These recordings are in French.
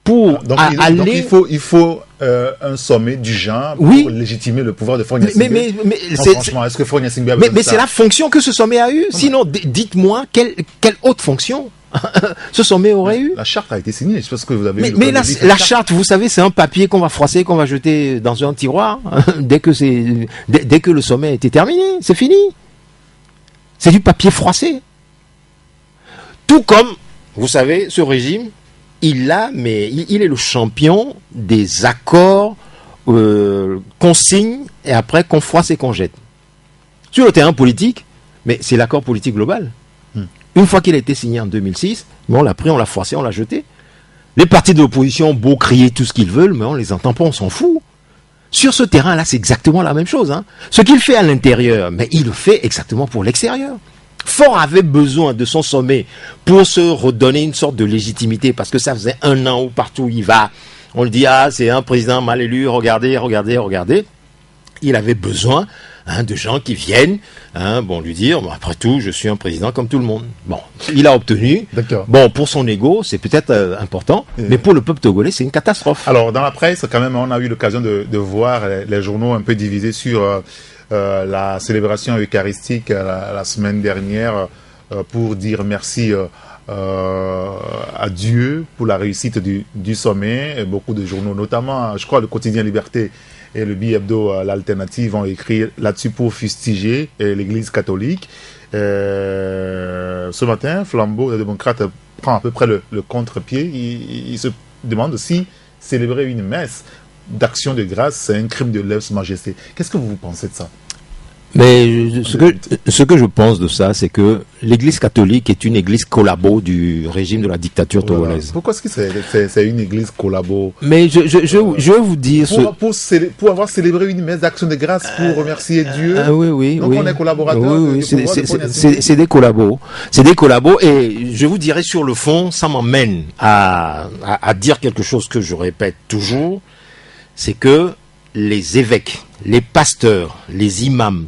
pour aller... Donc il faut un sommet du genre pour légitimer le pouvoir de Faure Gnassingbé. Mais franchement, est-ce que Faure Gnassingbé a besoin de ça? Mais c'est la fonction que ce sommet a eue. Sinon, dites-moi quelle autre fonction ce sommet aurait eu. La charte a été signée. Je pense que vous avez. Mais la charte, vous savez, c'est un papier qu'on va froisser, qu'on va jeter dans un tiroir dès que le sommet a été terminé. C'est fini. C'est du papier froissé. Tout comme, vous savez, ce régime, il est le champion des accords qu'on signe et après qu'on froisse et qu'on jette. Sur le terrain politique, mais c'est l'accord politique global. Une fois qu'il a été signé en 2006, on l'a pris, on l'a froissé, on l'a jeté. Les partis de l'opposition ont beau crier tout ce qu'ils veulent, mais on les entend pas, on s'en fout. Sur ce terrain-là, c'est exactement la même chose. Ce qu'il fait à l'intérieur, mais il le fait exactement pour l'extérieur. Faure avait besoin de son sommet pour se redonner une sorte de légitimité, parce que ça faisait 1 an où partout où il va, on le dit, c'est un président mal élu, regardez. Il avait besoin de gens qui viennent lui dire, après tout, je suis un président comme tout le monde. Bon, il a obtenu. D'accord. Bon, pour son ego, c'est peut-être important, mais pour le peuple togolais, c'est une catastrophe. Alors, dans la presse, quand même, on a eu l'occasion de voir les journaux un peu divisés sur la célébration eucharistique la semaine dernière pour dire merci à Dieu pour la réussite du sommet. Et beaucoup de journaux, notamment, je crois, le quotidien Liberté et le bi-hebdo L'Alternative ont écrit là-dessus pour fustiger l'Église catholique. Ce matin, Flambeau, le démocrate, prend à peu près le contre-pied. Il se demande si célébrer une messe d'action de grâce, c'est un crime de lèse-majesté. Qu'est-ce que vous pensez de ça? Mais ce que je pense de ça, c'est que l'Église catholique est une église collabo du régime de la dictature togolaise. Pourquoi est-ce que c'est une église collabo? Mais je vais vous dire... Pour avoir célébré une messe d'action de grâce pour remercier Dieu. Oui. Donc on est collaborateurs. Oui, c'est des collabos. C'est des collabos. Et je vous dirais sur le fond, ça m'emmène à dire quelque chose que je répète toujours, c'est que les évêques, les pasteurs, les imams,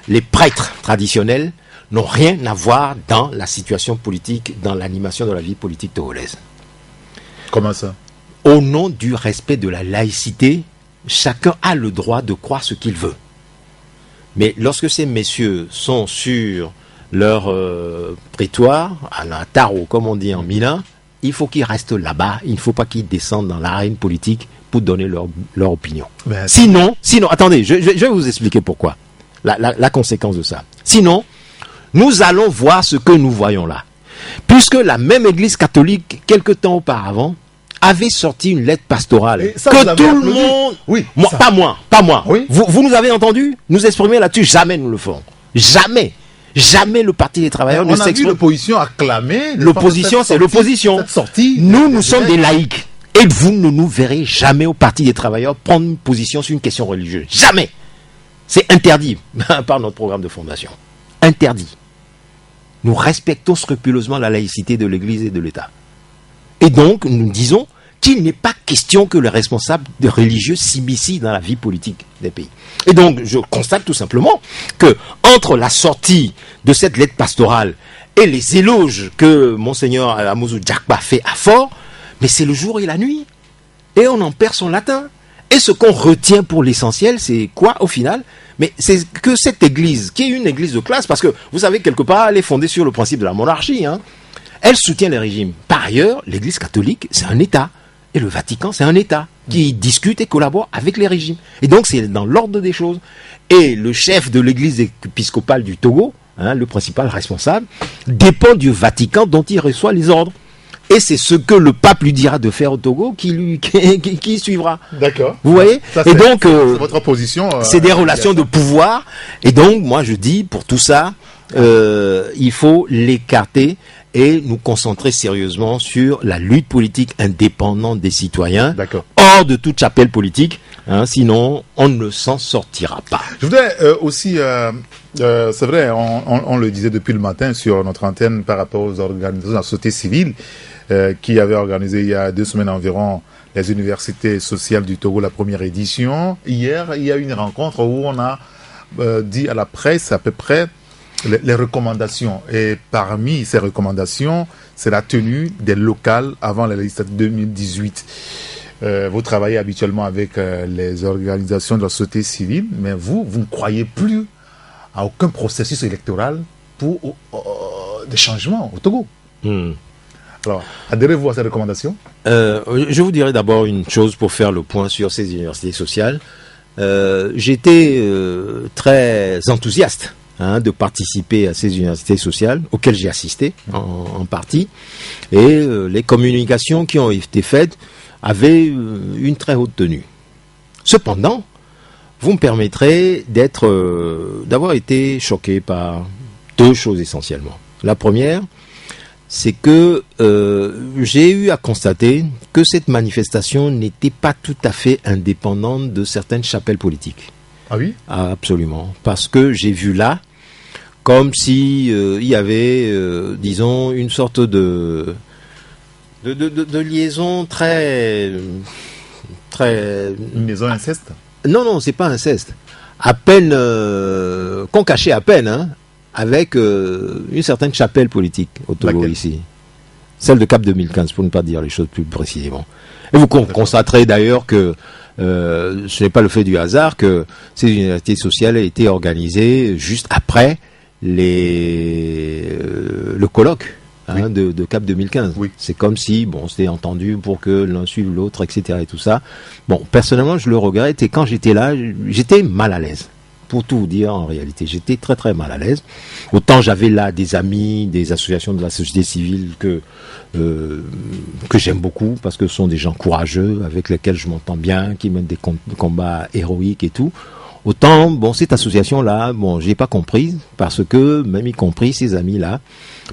les prêtres traditionnels n'ont rien à voir dans la situation politique, dans l'animation de la vie politique togolaise. Comment ça? Au nom du respect de la laïcité, chacun a le droit de croire ce qu'il veut. Mais lorsque ces messieurs sont sur leur prétoire, à la taro, comme on dit en Milan, il faut qu'ils restent là-bas, il ne faut pas qu'ils descendent dans l'arène politique pour donner leur opinion. Sinon, attendez, je vais vous expliquer pourquoi. La conséquence de ça. Sinon, nous allons voir ce que nous voyons là. Puisque la même Église catholique, quelque temps auparavant, avait sorti une lettre pastorale que tout le monde... Oui, pas moi. Oui. Vous nous avez entendu nous exprimer là-dessus? Jamais nous le ferons. Jamais le Parti des travailleurs ne s'exprime. On a vu l'opposition acclamer. L'opposition, c'est l'opposition. Nous sommes des laïcs. Et vous ne nous verrez jamais au Parti des travailleurs prendre une position sur une question religieuse. Jamais. C'est interdit par notre programme de fondation. Interdit. Nous respectons scrupuleusement la laïcité de l'Église et de l'État. Et donc, nous disons qu'il n'est pas question que les responsables religieux s'immiscent dans la vie politique des pays. Et donc, je constate tout simplement que entre la sortie de cette lettre pastorale et les éloges que Monseigneur Amouzou Djakba fait à Faure, mais c'est le jour et la nuit. Et on en perd son latin. Et ce qu'on retient pour l'essentiel, c'est quoi au final? Mais c'est que cette église, qui est une église de classe, parce que vous savez, quelque part, elle est fondée sur le principe de la monarchie, elle soutient les régimes. Par ailleurs, l'église catholique, c'est un État. Et le Vatican, c'est un État qui discute et collabore avec les régimes. Et donc, c'est dans l'ordre des choses. Et le chef de l'église épiscopale du Togo, le principal responsable, dépend du Vatican dont il reçoit les ordres. Et c'est ce que le pape lui dira de faire au Togo qui suivra. D'accord. Vous voyez? Ça, et donc, votre position. C'est des relations de pouvoir. Et donc, moi, je dis, pour tout ça, il faut l'écarter et nous concentrer sérieusement sur la lutte politique indépendante des citoyens, hors de toute chapelle politique, sinon on ne s'en sortira pas. Je voudrais aussi, c'est vrai, on le disait depuis le matin sur notre antenne par rapport aux organisations de la société civile qui avaient organisé il y a 2 semaines environ les universités sociales du Togo, la première édition. Hier, il y a eu une rencontre où on a dit à la presse à peu près les recommandations. Et parmi ces recommandations, c'est la tenue des locales avant la législature 2018. Vous travaillez habituellement avec les organisations de la société civile, mais vous ne croyez plus à aucun processus électoral pour des changements au Togo. Alors, adhérez-vous à ces recommandations? Je vous dirais d'abord une chose pour faire le point sur ces universités sociales. J'étais très enthousiaste de participer à ces universités sociales auxquelles j'ai assisté en partie, et les communications qui ont été faites avaient une très haute tenue. Cependant, vous me permettrez d'avoir été choqué par deux choses essentiellement. La première, c'est que j'ai eu à constater que cette manifestation n'était pas tout à fait indépendante de certaines chapelles politiques. Ah oui? Absolument. Parce que j'ai vu là, comme si il y avait, disons, une sorte de liaison très... Une liaison inceste? Non, c'est pas inceste. À peine, qu'on cachait à peine, avec une certaine chapelle politique au Togo. Laquelle? Ici. Celle de Cap 2015, pour ne pas dire les choses plus précisément. Et vous constaterez d'ailleurs que ce n'est pas le fait du hasard que ces universités sociales aient été organisées juste après le colloque de Cap 2015. Oui. C'est comme si, c'était entendu pour que l'un suive l'autre, etc. et tout ça. Bon, personnellement, je le regrette, et quand j'étais là, j'étais mal à l'aise. Pour tout vous dire, en réalité, j'étais très très mal à l'aise. Autant j'avais là des amis, des associations de la société civile que j'aime beaucoup, parce que ce sont des gens courageux, avec lesquels je m'entends bien, qui mènent des combats héroïques et tout. Autant, cette association-là, j'ai pas compris, parce que, même y compris ces amis-là,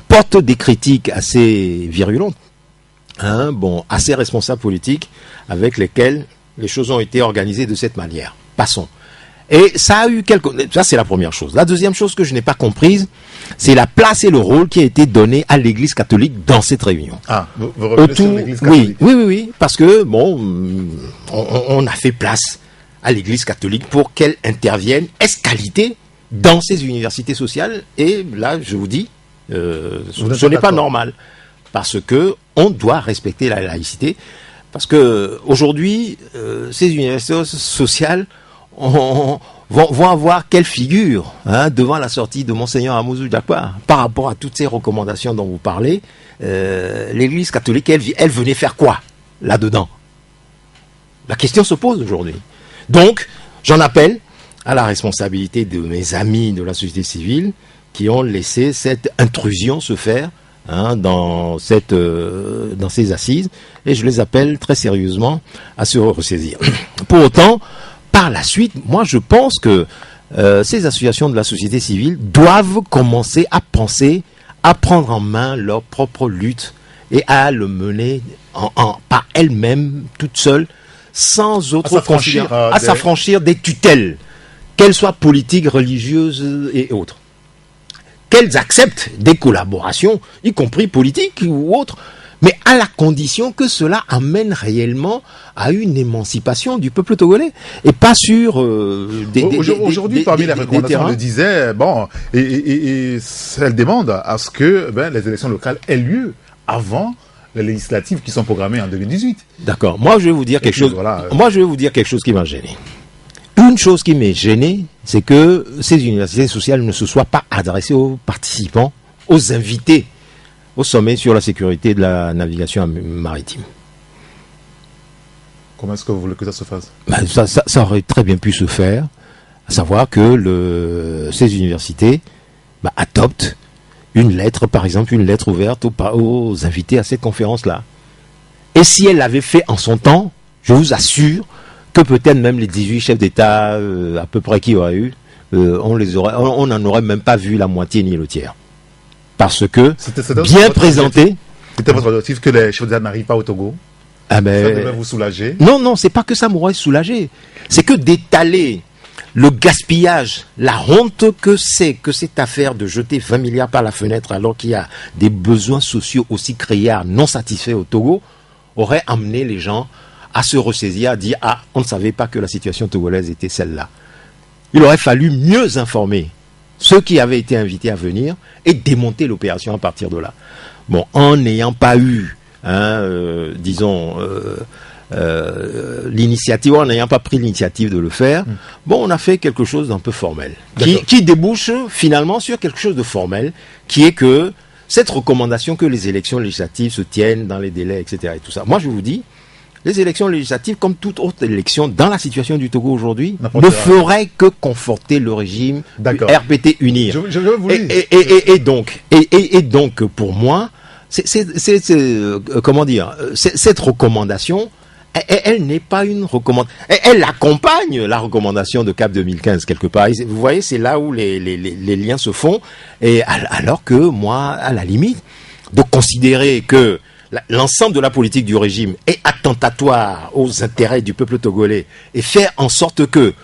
portent des critiques assez virulentes, à ces responsables politiques avec lesquels les choses ont été organisées de cette manière. Passons. Et ça a eu ça c'est la première chose. La deuxième chose que je n'ai pas comprise, c'est la place et le rôle qui a été donné à l'Église catholique dans cette réunion. Ah, vous revenez sur l'Église catholique? Oui, parce que, on a fait place à l'Église catholique pour qu'elle intervienne ès-qualité dans ces universités sociales, et là, je vous dis, ce n'est pas normal, parce que on doit respecter la laïcité, parce que aujourd'hui, ces universités sociales vont avoir quelle figure devant la sortie de Monseigneur Amouzou Diakwa par rapport à toutes ces recommandations dont vous parlez. L'Église catholique, elle venait faire quoi là-dedans? La question se pose aujourd'hui. Donc, j'en appelle à la responsabilité de mes amis de la société civile qui ont laissé cette intrusion se faire dans ces assises, et je les appelle très sérieusement à se ressaisir. Pour autant, par la suite, moi je pense que ces associations de la société civile doivent commencer à penser à prendre en main leur propre lutte et à le mener par elles-mêmes, toutes seules, sans autre à s'affranchir des tutelles, qu'elles soient politiques, religieuses et autres. Qu'elles acceptent des collaborations, y compris politiques ou autres, mais à la condition que cela amène réellement à une émancipation du peuple togolais, et pas sur aujourd'hui, parmi les recommandations, on le disait, et elle demande à ce que les élections locales aient lieu avant les législatives qui sont programmées en 2018. D'accord. Moi, je vais vous dire quelque chose. Moi, je vais vous dire quelque chose qui m'a gêné. Une chose qui m'est gêné, c'est que ces universités sociales ne se soient pas adressées aux participants, aux invités au sommet sur la sécurité de la navigation maritime. Comment est-ce que vous voulez que ça se fasse? Ça aurait très bien pu se faire, à savoir que ces universités adoptent une lettre, par exemple, une lettre ouverte aux invités à cette conférence-là. Et si elle l'avait fait en son temps, je vous assure que peut-être même les 18 chefs d'État, à peu près qu'il y aurait eu, on n'en aurait même pas vu la moitié ni le tiers. Parce que, bien présenté... C'était votre objectif que les chefs d'État n'arrivent pas au Togo? Ça devait vous soulager? Non, c'est pas que ça m'aurait soulagé. C'est que d'étaler le gaspillage, la honte que c'est que cette affaire de jeter 20 milliards par la fenêtre alors qu'il y a des besoins sociaux aussi criards non satisfaits au Togo, aurait amené les gens à se ressaisir, à dire « Ah, on ne savait pas que la situation togolaise était celle-là ». Il aurait fallu mieux informer ceux qui avaient été invités à venir et démonter l'opération à partir de là. bon, en n'ayant pas eu, disons, l'initiative, en n'ayant pas pris l'initiative de le faire, bon, on a fait quelque chose d'un peu formel, qui débouche finalement sur quelque chose de formel, qui est que cette recommandation que les élections législatives se tiennent dans les délais, etc. et tout ça. Moi, je vous dis, les élections législatives, comme toute autre élection, dans la situation du Togo aujourd'hui, ne feraient que conforter le régime du RPT unir. Et donc, pour moi, comment dire, cette recommandation, elle n'est pas une recommandation. Elle accompagne la recommandation de CAP 2015 quelque part. Vous voyez, c'est là où les liens se font. Et alors que moi, à la limite, de considérer que l'ensemble de la politique du régime est attentatoire aux intérêts du peuple togolais et faire en sorte que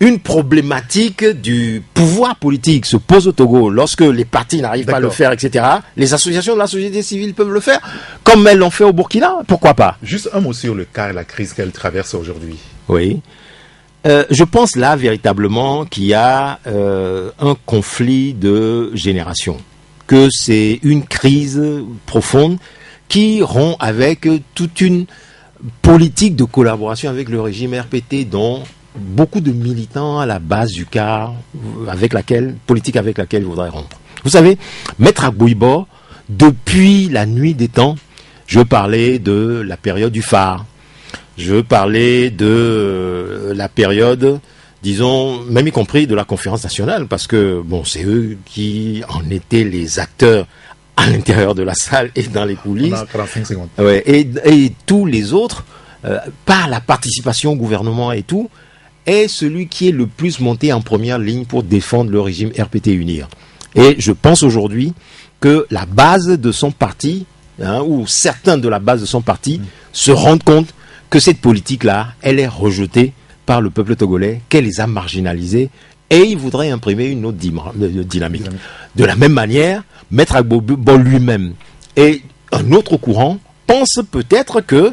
une problématique du pouvoir politique se pose au Togo lorsque les partis n'arrivent pas à le faire, etc. Les associations de la société civile peuvent le faire, comme elles l'ont fait au Burkina, pourquoi pas? Juste un mot sur le cas et la crise qu'elle traverse aujourd'hui. Oui. Je pense là véritablement qu'il y a un conflit de génération, que c'est une crise profonde qui rompt avec toute une politique de collaboration avec le régime RPT dont beaucoup de militants à la base du CAR, politique avec laquelle je voudrais rompre. Vous savez, Maître Agbouibo, depuis la nuit des temps, je parlais de la période du phare, je parlais de la période, disons, même y compris de la conférence nationale, parce que, bon, c'est eux qui en étaient les acteurs à l'intérieur de la salle et dans les coulisses. On a 45 secondes. Ouais, et tous les autres, par la participation au gouvernement et tout, est celui qui est le plus monté en première ligne pour défendre le régime RPT unir. Et je pense aujourd'hui que la base de son parti, ou certains de la base de son parti, se rendent compte que cette politique-là, elle est rejetée par le peuple togolais, qu'elle les a marginalisés, et ils voudraient imprimer une autre dynamique. De la même manière, Maître Agbouibo lui-même et un autre courant pensent peut-être que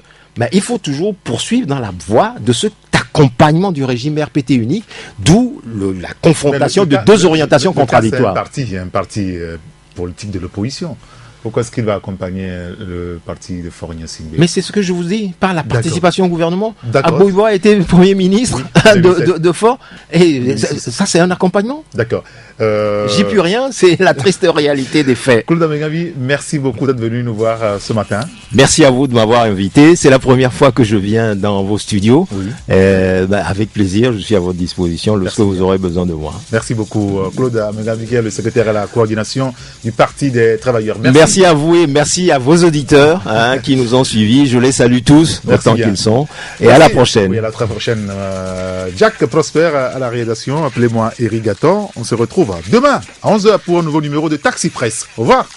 il faut toujours poursuivre dans la voie de cet accompagnement du régime RPT unique, d'où la confrontation de deux orientations contradictoires. Il y a un parti politique de l'opposition. Pourquoi est-ce qu'il va accompagner le parti de Faure Gnassingbé? Mais c'est ce que je vous dis, par la participation au gouvernement. Agbouibo a été Premier ministre de Faure, et ça c'est un accompagnement. D'accord. J'y puis rien, c'est la triste réalité des faits. Claude Amengabi, merci beaucoup d'être venu nous voir ce matin. Merci à vous de m'avoir invité. C'est la première fois que je viens dans vos studios. Oui. Avec plaisir, je suis à votre disposition lorsque vous aurez besoin de moi. Merci beaucoup. Claude Amengabi, qui est le secrétaire à la coordination du Parti des travailleurs. Merci à vous et merci à vos auditeurs qui nous ont suivis. Je les salue tous, autant qu'ils sont. Et à la prochaine. Oui, à la très prochaine. Jack Prosper à la réalisation. Appelez-moi Eric Gatton. On se retrouve demain à 11h pour un nouveau numéro de Taxi Presse. Au revoir.